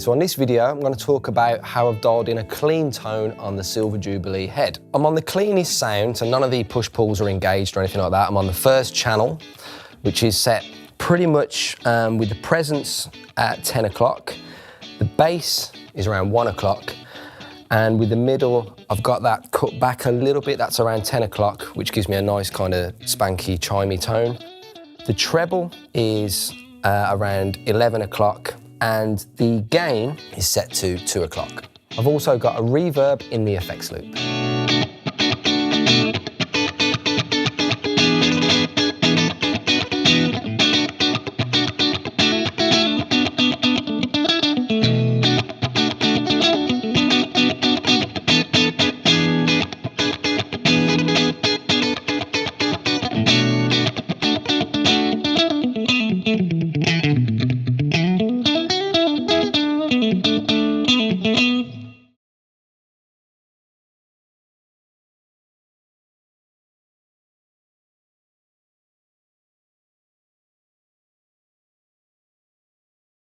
So on this video, I'm going to talk about how I've dialed in a clean tone on the Silver Jubilee head. I'm on the cleanest sound, so none of the push-pulls are engaged or anything like that. I'm on the first channel, which is set pretty much with the presence at 10 o'clock. The bass is around 1 o'clock. And with the middle, I've got that cut back a little bit. That's around 10 o'clock, which gives me a nice kind of spanky, chimey tone. The treble is around 11 o'clock, and the gain is set to 2 o'clock. I've also got a reverb in the effects loop.